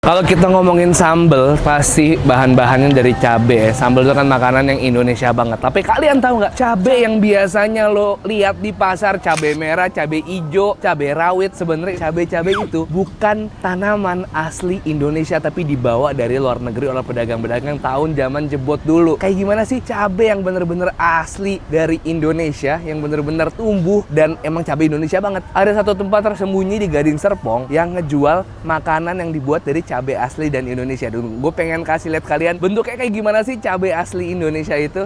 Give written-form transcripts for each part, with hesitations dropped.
Kalau kita ngomongin sambal, pasti bahan-bahannya dari cabai. Sambal itu kan makanan yang Indonesia banget. Tapi kalian tahu nggak, cabai yang biasanya lo lihat di pasar, cabai merah, cabai hijau, cabai rawit, sebenarnya cabai-cabai itu bukan tanaman asli Indonesia, tapi dibawa dari luar negeri oleh pedagang-pedagang tahun zaman jebot dulu. Kayak gimana sih cabai yang bener-bener asli dari Indonesia, yang bener-bener tumbuh dan emang cabai Indonesia banget? Ada satu tempat tersembunyi di Gading Serpong yang ngejual makanan yang dibuat dari cabai asli dan Indonesia. Dulu gue pengen kasih lihat kalian bentuknya kayak gimana sih cabai asli Indonesia itu.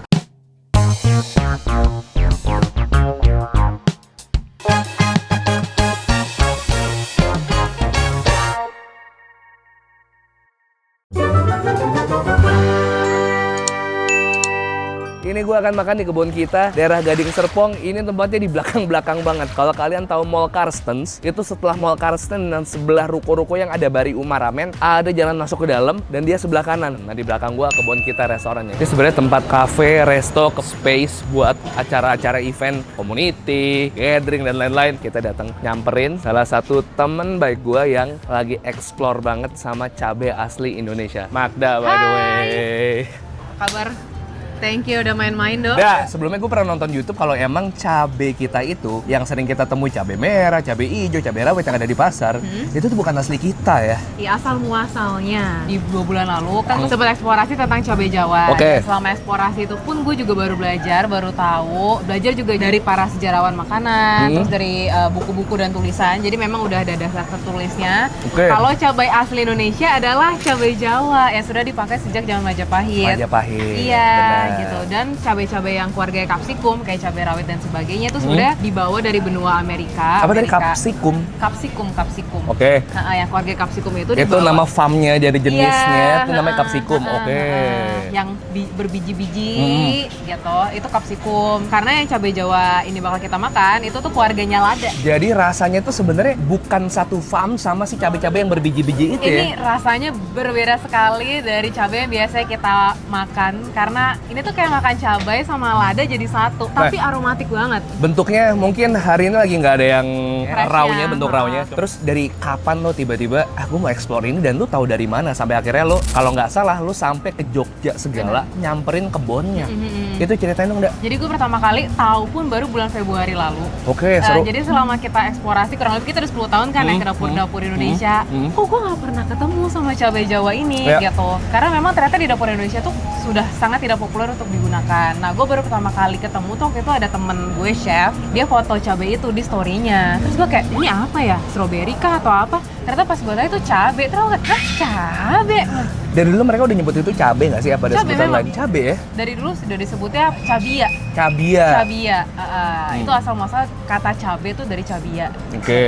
Ini gue akan makan di kebun kita, daerah Gading Serpong. Ini tempatnya di belakang-belakang banget. Kalau kalian tahu Mall Karstens, itu setelah Mall Karstens dan sebelah ruko-ruko yang ada Bari Uma Ramen, ada jalan masuk ke dalam dan dia sebelah kanan. Nah, di belakang gue kebun kita restorannya. Ini sebenarnya tempat cafe, resto, space buat acara-acara event, community, gathering dan lain-lain. Kita datang nyamperin salah satu temen baik gue yang lagi explore banget sama cabai asli Indonesia. Magda, by the way. Apa kabar? Thank you udah main-main, Dok. Nah, sebelumnya gue pernah nonton YouTube kalau emang cabai kita itu yang sering kita temui, cabai merah, cabai hijau, cabai rawit yang ada di pasar, itu tuh bukan asli kita ya. Iya, asal muasalnya. Di 2 bulan lalu kan sempat eksplorasi tentang cabai Jawa. Oke. Dan selama eksplorasi itu pun gue juga baru belajar juga dari para sejarawan makanan, terus dari buku-buku dan tulisan. Jadi memang udah ada dasar tertulisnya. Oke. Kalau cabai asli Indonesia adalah cabai Jawa yang sudah dipakai sejak zaman Majapahit. Majapahit. Iya. Benar. Gitu. Dan cabai-cabai yang keluarga kapsikum kayak cabai rawit dan sebagainya itu sudah dibawa dari benua Amerika. Apa tadi kapsikum? Kapsikum. Oke. Yang keluarga kapsikum itu Itu dibawa. nama farmnya dari jenisnya, itu namanya Iya, kapsikum. Oke. Yang berbiji-biji gitu, itu kapsikum. Karena yang cabai Jawa ini bakal kita makan itu tuh keluarganya lada. Jadi rasanya tuh sebenarnya bukan satu farm sama si cabai-cabai yang berbiji-biji itu Ini ya. rasanya berbeda sekali dari cabai yang biasa kita makan karena ini tuh kayak makan cabai sama lada jadi satu, tapi aromatik banget. Bentuknya mungkin hari ini lagi nggak ada yang Fresh-nya. rawnya, bentuk rawnya. Terus dari kapan lo tiba-tiba, gue mau explore ini, dan lo tahu dari mana? Sampai akhirnya lo, kalau nggak salah, lo sampai ke Jogja segala, nyamperin kebonnya. Itu ceritain dong, Nda. Jadi gue pertama kali tahu pun baru bulan Februari lalu. Oke, seru. Jadi selama kita eksplorasi, kurang lebih kita udah 10 tahun kan ya ke dapur-dapur Indonesia. Kok gue nggak pernah ketemu sama cabai Jawa ini gitu. Karena memang ternyata di dapur Indonesia tuh sudah sangat tidak populer untuk digunakan. Nah, gue baru pertama kali ketemu tuh waktu itu ada temen gue chef, dia foto cabai itu di story-nya. Terus gue kayak, ini apa ya? Strawberry kah atau apa? Ternyata pas gue tanya itu cabai. Terus gue kayak, hah, cabai? Dari dulu mereka udah nyebut itu cabai nggak sih? Apa ada Cabai sebutan memang. lain? Cabai ya? Dari dulu sudah disebutnya cabia. Cabia. Cabia. Itu asal muasal kata cabai itu dari cabia. Oke.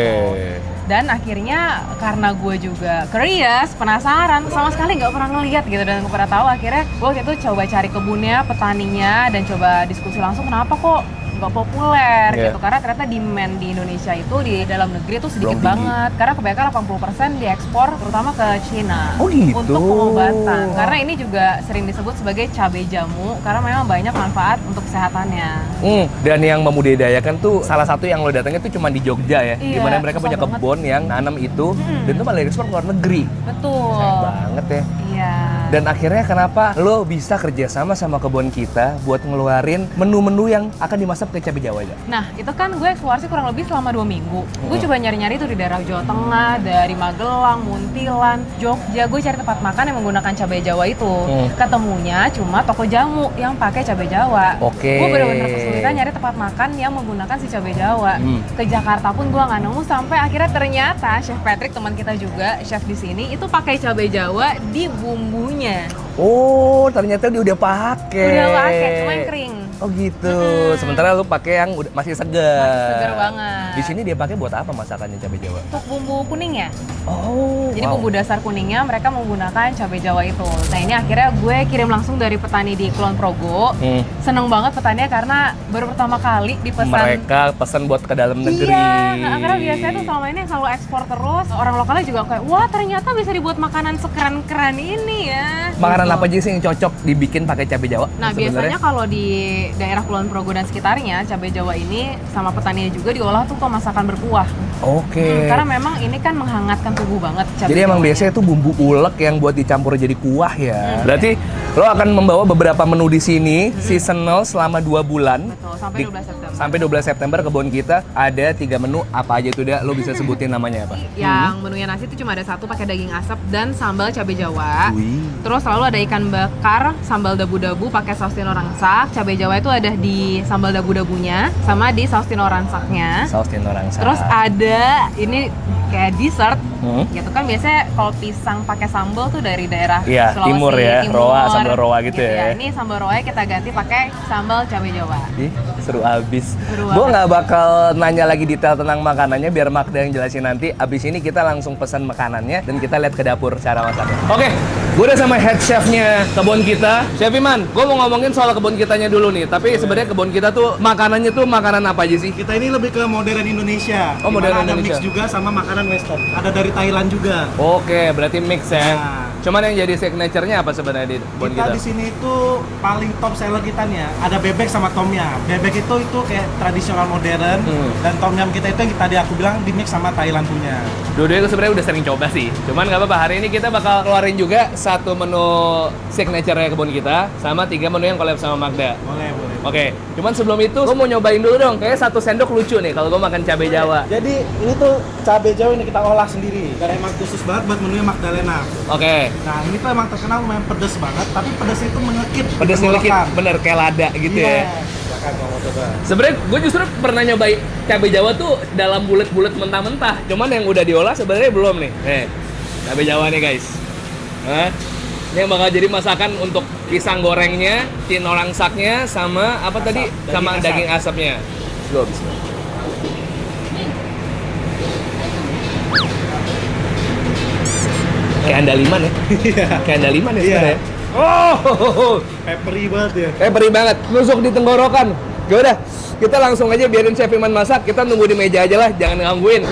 Dan akhirnya karena gue juga curious, penasaran, sama sekali nggak pernah ngeliat gitu dan nggak pernah tahu. Akhirnya gue waktu itu coba cari kebunnya, petaninya, dan coba diskusi langsung kenapa kok nggak populer gitu. Karena ternyata demand di Indonesia itu di dalam negeri itu sedikit banget. Karena kebanyakan 80% diekspor terutama ke Cina. Oh gitu. Untuk pengobatan. Karena ini juga sering disebut sebagai cabai jamu karena memang banyak manfaat untuk kesehatannya. Dan yang memudayakan tuh salah satu yang lo datangnya tuh cuma di Jogja ya. Iya, Dimana mereka susah punya banget. kebun yang nanam itu dan itu malah diekspor ke luar negeri. Betul. Sayang banget ya. Iya. Dan akhirnya kenapa lo bisa kerjasama sama kebun kita buat ngeluarin menu-menu yang akan dimasak pakai cabai Jawa aja? Nah, itu kan gue eksplorasi kurang lebih selama 2 minggu. Gue coba nyari-nyari tuh di daerah Jawa Tengah, dari Magelang, Muntilan, Jogja. Gue cari tempat makan yang menggunakan cabai Jawa itu. Ketemunya cuma toko jamu yang pakai cabai Jawa. Oke. Gue bener-bener kesulitan nyari tempat makan yang menggunakan si cabai Jawa. Ke Jakarta pun gue nggak nemu sampai akhirnya ternyata Chef Patrick, teman kita juga, chef di sini, itu pakai cabai Jawa di bumbunya. Oh, ternyata dia udah pakai. Udah pakai, cuma yang kering. Oh gitu. Sementara lu pakai yang udah masih segar. Masih segar banget. Di sini dia pakai buat apa masakannya cabai Jawa? Untuk bumbu kuningnya. Oh. Jadi bumbu dasar kuningnya mereka menggunakan cabai Jawa itu. Nah ini akhirnya gue kirim langsung dari petani di Kulon Progo. Seneng banget petaninya karena baru pertama kali dipesan. Mereka pesan buat ke dalam negeri. Iya, karena biasanya tuh selama ini yang selalu ekspor terus. Orang lokalnya juga kayak, wah ternyata bisa dibuat makanan sekeren-keren ini ya. Makanan Gitu. apa aja sih yang cocok dibikin pakai cabai Jawa? Nah sebenarnya? biasanya kalau di daerah Kulon Progo dan sekitarnya, cabai Jawa ini sama petaninya juga diolah tuh ke masakan berkuah. Oke. Karena memang ini kan menghangatkan tubuh banget cabai Jadi emang Jawanya. biasanya itu bumbu ulek yang buat dicampur jadi kuah ya. Berarti lo akan membawa beberapa menu di sini seasonal selama 2 bulan. Betul, sampai 12 September. Sampai 12 September kebun kita ada 3 menu, apa aja itu dah, lo bisa sebutin namanya apa? Yang menunya nasi itu cuma ada satu pakai daging asap dan sambal cabai Jawa. Wih. Terus selalu ada ikan bakar, sambal dabu-dabu pakai saus tino rangsak. Cabai Jawa itu ada di sambal dabu-dabunya sama di saus tino rangsaknya. Saus tino rangsa. Terus ada ini kayak dessert. Hmm? Gitu kan biasanya kalau pisang pakai sambal tuh dari daerah Iya, Sulawesi, timur ya, roa, sambal roa gitu ya. Ini sambal roa kita ganti pakai sambal cabai Jawa. Ih, seru abis. Seru Gue banget. nggak bakal nanya lagi detail tentang makanannya, biar Magda yang jelasin nanti. Abis ini kita langsung pesan makanannya dan kita lihat ke dapur cara masaknya. Oke, gue udah sama head chefnya kebun kita. Chef Iman, gue mau ngomongin soal kebun kitanya dulu nih. Tapi sebenarnya kebun kita tuh makanannya tuh makanan apa aja sih? Kita ini lebih ke modern Indonesia. Oh, modern Dimana ada Indonesia. mix juga sama makanan western. Ada dari Thailand juga. Oke, berarti mix ya. Nah. Cuman yang jadi signature-nya apa sebenarnya di kebun Kita kita? di sini itu paling top seller kita nih ya. Ada bebek sama tom yum. Bebek itu kayak tradisional modern dan tom yum kita itu yang tadi aku bilang di mix sama Thailand punya. Dua-duanya gue sebenarnya udah sering coba sih. Cuman nggak apa-apa, hari ini kita bakal keluarin juga satu menu signature-nya kebun kita sama 3 menu yang collab sama Magda. Boleh. Oke, cuman sebelum itu gue mau nyobain dulu dong. Kayaknya 1 sendok lucu nih kalau gue makan cabai Jawa. Jadi ini tuh cabai Jawa ini kita olah sendiri. Dan emang khusus banget buat menunya Magdalena. Oke, Nah ini tuh emang terkenal lumayan pedes banget, tapi pedes itu mengekit. di pedes sedikit, tenggorokan. bener kayak lada gitu Iya. ya. Silakan kalau mau coba. Sebenarnya gue justru pernah nyobain cabai Jawa tuh dalam bulat-bulat mentah-mentah. Cuman yang udah diolah sebenarnya belum nih. Nih, cabai Jawa nih guys. Nah, ini yang bakal jadi masakan untuk pisang gorengnya, tino rangsaknya, sama apa tadi? Asap, Sama daging daging asapnya. Go, bismillah. Kayak andaliman ya? Kayak andaliman ya Iya. sebenarnya. Oh, Peppery banget ya. perih banget, nusuk di tenggorokan. Yaudah, kita langsung aja biarin Chef Iman masak. Kita nunggu di meja aja lah, jangan gangguin.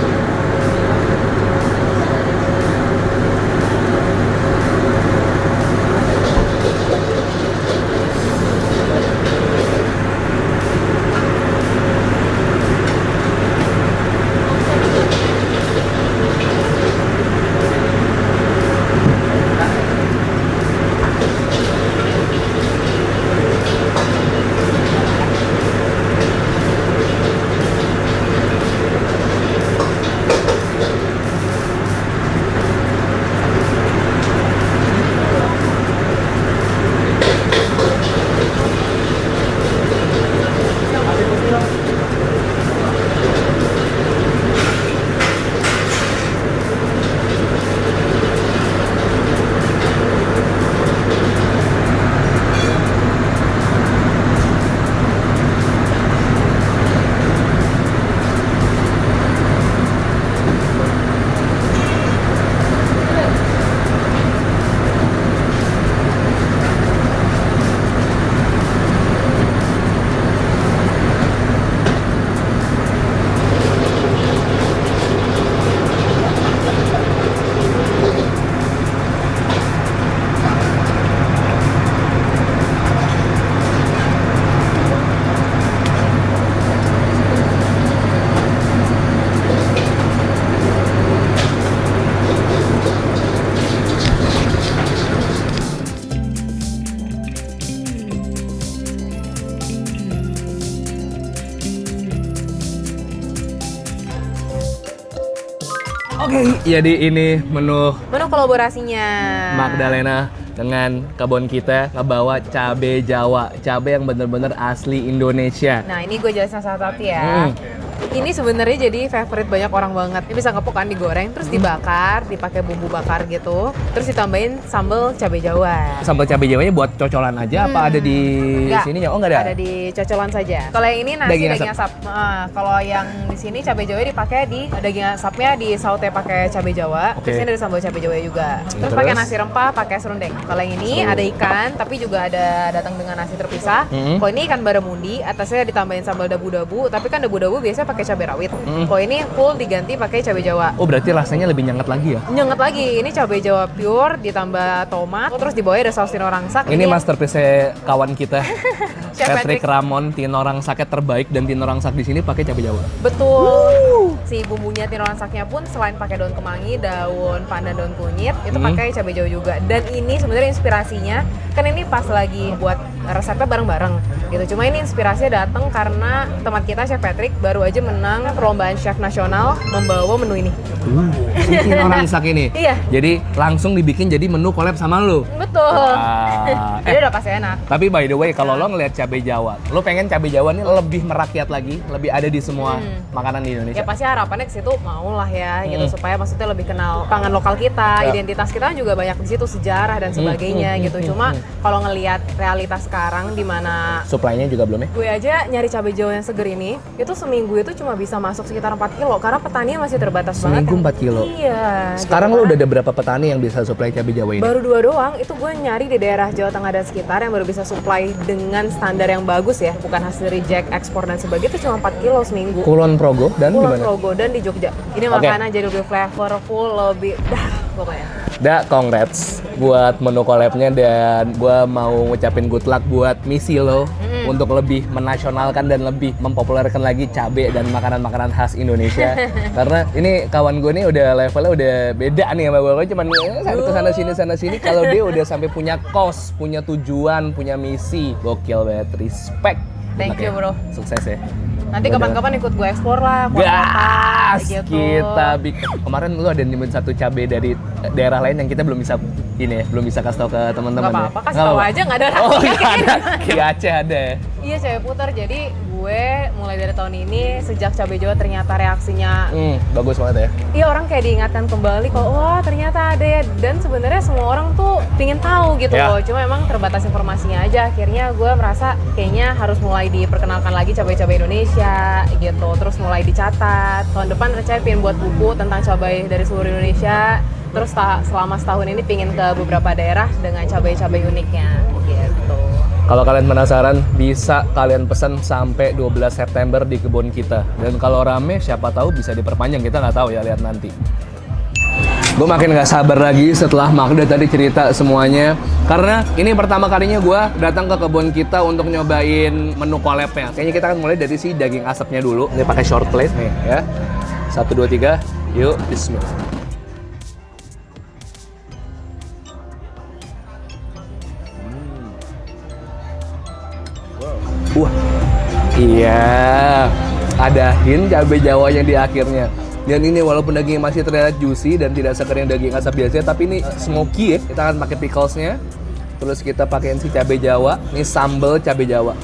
Oke, jadi ini menu Menu kolaborasinya. Magdalena dengan kebun kita ngebawa cabai Jawa, cabai yang bener-bener asli Indonesia. Nah ini gue jelasin satu-satu ya. Ini sebenarnya jadi favorite banyak orang banget. Ini bisa ngepok kan, digoreng, terus dibakar, dipakai bumbu bakar gitu, terus ditambahin sambal cabai Jawa. Sambal cabai Jawanya buat cocolan aja apa ada di Nggak, sininya? Oh, nggak ada. Ada di cocolan saja. Kalau yang ini nasi Daging daging, asap. asap. Kalau yang di sini cabai Jawa dipakai di daging asapnya di saute pakai cabai Jawa. Oke. Terus ini ada sambal cabai Jawa juga. Terus Terus? pakai nasi rempah, pakai serundeng. Kalau yang ini ada ikan, tapi juga ada datang dengan nasi terpisah. Kalau ini ikan barramundi, atasnya ditambahin sambal dabu-dabu. Tapi kan dabu-dabu biasanya pakai pakai cabai rawit. Kalau ini full diganti pakai cabai Jawa. Oh, berarti rasanya lebih nyengat lagi ya? Nyengat lagi, ini cabai Jawa pure ditambah tomat, terus di bawahnya ada saus tinorangsak. Ini masterpiece kawan kita, Chef Patrick Ramon, tinorangsak terbaik dan tinorangsak di sini pakai cabai Jawa. Betul. Si bumbunya tinorarangsaknya pun selain pakai daun kemangi, daun pandan, daun kunyit, itu pakai cabai Jawa juga. Dan ini sebenarnya inspirasinya, kan ini pas lagi buat resepnya bareng-bareng gitu. Cuma ini inspirasinya datang karena teman kita Chef Patrick baru aja menang perlombaan chef nasional membawa menu ini. Si tinorangsak ini. Iya. Jadi langsung dibikin jadi menu collab sama lu. Betul. Jadi udah pasti enak. Tapi by the way, kalau lo ngeliat cabai Jawa, lo pengen cabai Jawa ini lebih merakyat lagi, lebih ada di semua makanan di Indonesia. Ya pasti harapannya ke situ mau lah ya gitu supaya maksudnya lebih kenal pangan lokal kita, identitas kita juga banyak di situ, sejarah dan sebagainya gitu. Cuma kalau ngelihat realitas sekarang di mana Supply-nya juga belum ya? gue aja nyari cabai Jawa yang seger ini, itu seminggu itu cuma bisa masuk sekitar 4 kilo karena petani masih terbatas Seminggu banget. 4 kilo? Iya. Sekarang gitu lo kan. udah ada berapa petani yang bisa supply cabai Jawa ini? Baru 2 doang, itu gue nyari di daerah Jawa Tengah dan sekitar yang baru bisa supply dengan standar yang bagus ya, bukan hasil reject, ekspor dan sebagainya, itu cuma 4 kilo seminggu. Kulon Progo dan Kulon gimana? Progo dan di Jogja. Ini Oke. makanan jadi lebih flavorful, lebih pokoknya. Congrats buat menu collab-nya dan gua mau ngucapin good luck buat misi lo untuk lebih menasionalkan dan lebih mempopulerkan lagi cabai dan makanan-makanan khas Indonesia. Karena ini kawan gue nih udah levelnya udah beda nih sama gue, cuman sana sini. Kalau dia udah sampai punya kos, punya tujuan, punya misi, gokil banget, respect. Thank you, bro. Sukses ya. Nanti Udah. kapan-kapan ikut gue explore lah, Gas gitu. kita kemarin lu ada nemuin satu cabai dari daerah lain yang kita belum bisa ini ya, belum bisa kasih tahu ke teman-teman. Gak ya? apa-apa, kasih tahu aja, nggak ada Oh, rahasia. nggak ada. Di Aceh ada ya. Iya, cabai putar. Jadi gue mulai dari tahun ini sejak cabai Jawa ternyata reaksinya Bagus banget ya. iya, orang kayak diingatkan kembali kalau wah ternyata ada ya, dan sebenarnya semua orang tuh pingin tahu gitu Ya. loh, cuma emang terbatas informasinya aja. Akhirnya gue merasa kayaknya harus mulai diperkenalkan lagi cabai-cabai Indonesia gitu, terus mulai dicatat. Tahun depan rencana pengen buat buku tentang cabai dari seluruh Indonesia, terus selama setahun ini pingin ke beberapa daerah dengan cabai-cabai uniknya gitu. Kalau kalian penasaran, bisa kalian pesan sampai 12 September di kebun kita. Dan kalau rame, siapa tahu bisa diperpanjang, kita nggak tahu ya, lihat nanti. Gue makin nggak sabar lagi setelah Magda tadi cerita semuanya. Karena ini pertama kalinya gue datang ke kebun kita untuk nyobain menu collab-nya. Kayaknya kita akan mulai dari si daging asapnya dulu. Ini pakai short plate nih ya. 1, 2, 3, yuk bismillah. Wah, iya, ada hint cabai Jawanya di akhirnya. Dan ini walaupun dagingnya masih terlihat juicy dan tidak sekering daging asap biasanya, tapi ini smoky ya. Kita akan pakai picklesnya, terus kita pakein si cabai Jawa. Ini sambal cabai Jawa.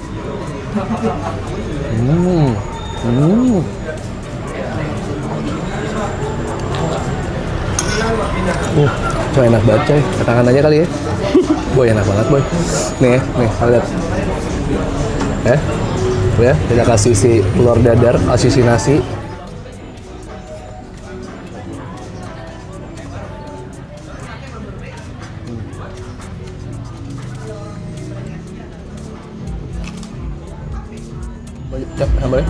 Coy, enak banget coy. Tangan aja kali ya. Boy, enak banget boy. Nih, lihat. Ya, kita kasih si telur dadar, kasih si nasi. Cep, sambalnya.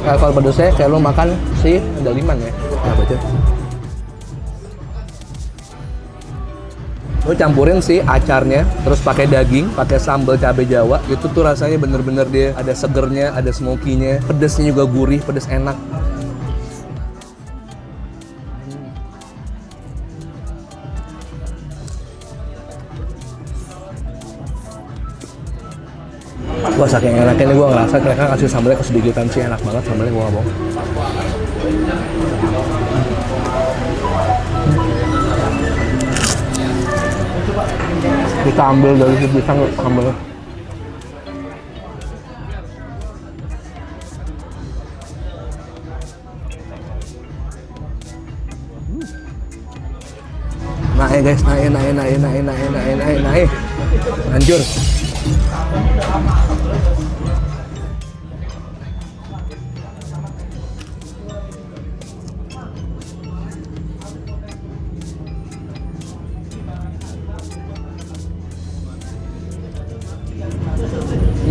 Level pedesnya kayak lo makan si daliman ya. Nah, baca. Lo campurin sih acarnya, terus pakai daging, pakai sambal cabai Jawa, itu tuh rasanya bener-bener dia ada segernya, ada smokinya, pedesnya juga gurih, pedes enak. Wah, saking enaknya nih gue ngerasa mereka kasih sambalnya kesedikitan sih, enak banget sambalnya, gue nggak bohong. Kita ambil dari si pisang sambalnya. Naik guys, naik. Hancur.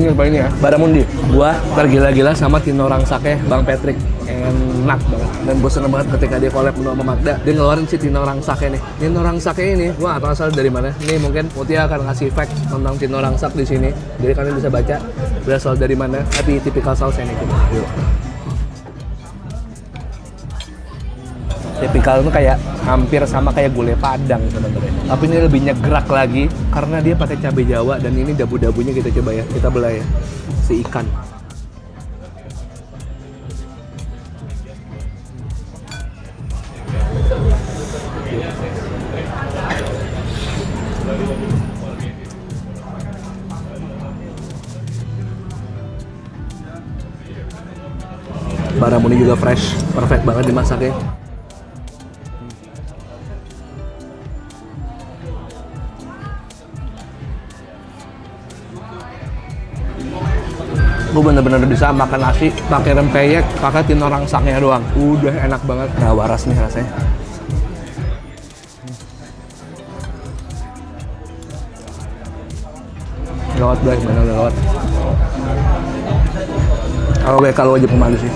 Ini apa ini ya? Baramundi. Gua tergila-gila sama tinorangsake Bang Patrick. Enak banget. Dan gue seneng banget ketika dia collab sama Magda. Dia ngeluarin si tinorangsake nih. Tinorangsake ini, gua nggak tahu asal dari mana. Ini mungkin Mutia akan ngasih fact tentang tinorangsak di sini. Jadi kalian bisa baca berasal dari mana. Tapi tipikal sausnya nih. Yuk. Tipikal itu kayak hampir sama kayak gulai Padang sebenarnya. Tapi ini lebih nyegrak lagi karena dia pakai cabai Jawa dan ini dabu-dabunya kita coba ya. Kita belah ya. Si ikan. Baramundi juga fresh, perfect banget dimasaknya. Gue bener-bener bisa makan nasi pakai rempeyek, pakai tinorangsaknya doang. Udah enak banget. Nah, waras nih rasanya. Lewat guys, mana lewat. Kalau wajib pemanis sih.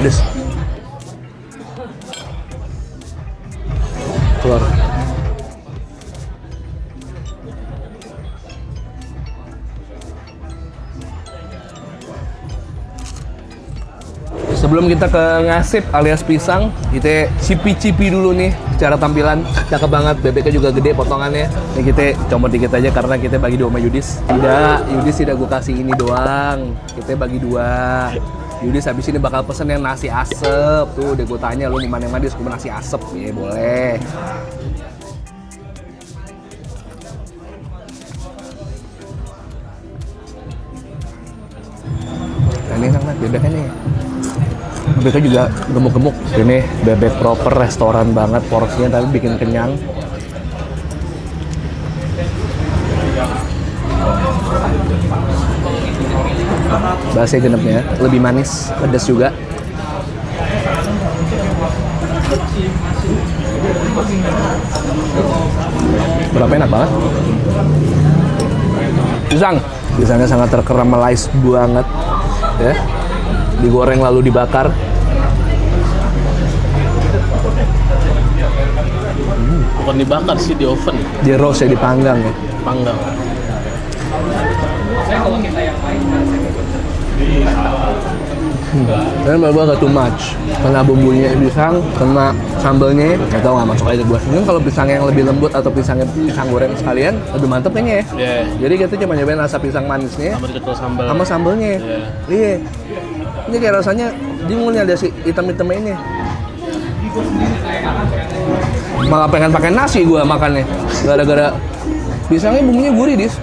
Des. Keluar. Sebelum kita ke ngasip alias pisang, kita cipi-cipi dulu nih secara tampilan. Cakep banget, bebeknya juga gede potongannya. Ini kita comot dikit aja karena kita bagi dua sama Yudis. Tidak, Yudis tidak gue kasih ini doang. Kita bagi dua. Yudis habis ini bakal pesen yang nasi asep. Tuh udah gue tanya, lu gimana Yudis, gue nasi asep. Ya boleh. Nah ini enak banget bebeknya nih. Bebeknya juga gemuk-gemuk. Ini bebek proper restoran banget, porsinya tapi bikin kenyang. Bahasnya genepnya lebih manis, pedas juga. Berapa enak banget. Pisangnya sangat tercaramelize banget, ya. Digoreng lalu dibakar. Bukan dibakar sih, di oven. Di roast ya, dipanggang ya. Panggang. Tapi menurut gue agak too much. Kena bumbunya pisang, kena sambalnya, nggak tahu nggak masuk aja gue. Mungkin kalau pisang yang lebih lembut atau pisang goreng sekalian lebih mantep kayaknya ya. Yeah. Jadi kita cuma nyobain rasa pisang manisnya Sama dikit sambal. sama sambalnya. Iya. Ini kayak rasanya bingung nih ada si hitam-hitamnya ini. Malah pengen pakai nasi gue makannya. Gara-gara pisangnya bumbunya gurih, Dis.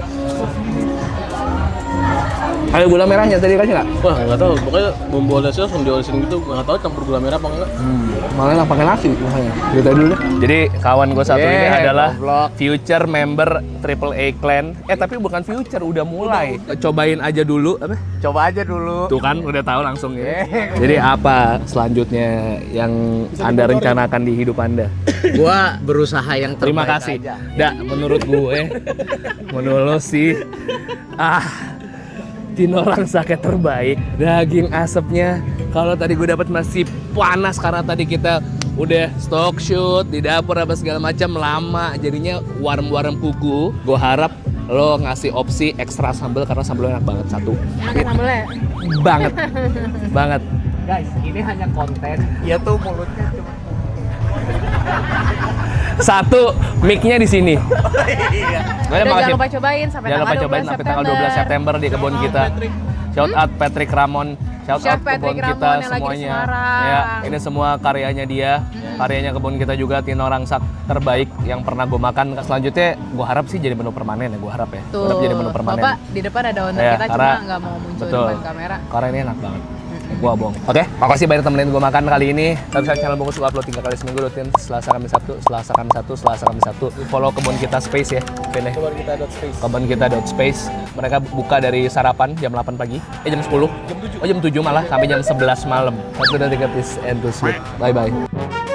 Ada gula merahnya tadi kasih nggak? Wah, nggak tahu. Pokoknya bumbu olesnya langsung diolesin gitu. Nggak tahu campur gula merah apa enggak. Malah nggak pakai nasi makanya. Kita dulu deh. Jadi kawan gue satu ini adalah future member AAA Clan. Tapi bukan future, udah mulai. Cobain aja dulu apa? Coba aja dulu. Tuh kan udah tahu langsung ya. Jadi apa selanjutnya yang Anda rencanakan di hidup Anda? Gua berusaha yang terbaik Terima kasih. aja. Menurut gue, menurut lo sih, tinorangsake terbaik. Daging asapnya, kalau tadi gue dapat masih panas karena tadi kita udah stock shoot di dapur apa segala macam lama, jadinya warm kuku. Gue harap lo ngasih opsi ekstra sambal karena sambalnya enak banget satu. Enak sambelnya? Banget. Guys, ini hanya konten. Ya tuh mulutnya cuma. Satu, mic-nya di sini. Jangan lupa cobain sampai sampai tanggal 12 September di kebun kita. Shout out Patrick Ramon, shout Chef out kebun Patrick kita Ramon yang lagi di semuanya. Semarang. Ya, ini semua karyanya dia, karyanya kebun kita juga, tinorangsak terbaik yang pernah gue makan. Selanjutnya gue harap sih jadi menu permanen ya, gue harap ya. Tuh, Harap jadi menu permanen. Bapak di depan ada owner Ya, kita karena- cuma nggak mau muncul betul. di depan kamera. Karena ini enak banget. Gua bohong. Oke, makasih banyak temenin gue makan kali ini. Subscribe channel Bungkus, gua upload 3 kali seminggu rutin. Selasa Kamis Sabtu. Follow kebun kita Space ya. Kebun kita .space. Mereka buka dari sarapan jam 8 pagi. Jam 10. Jam 7 malah sampai jam 11 malam. 1, 2, 3, peace and to sweet. Bye bye.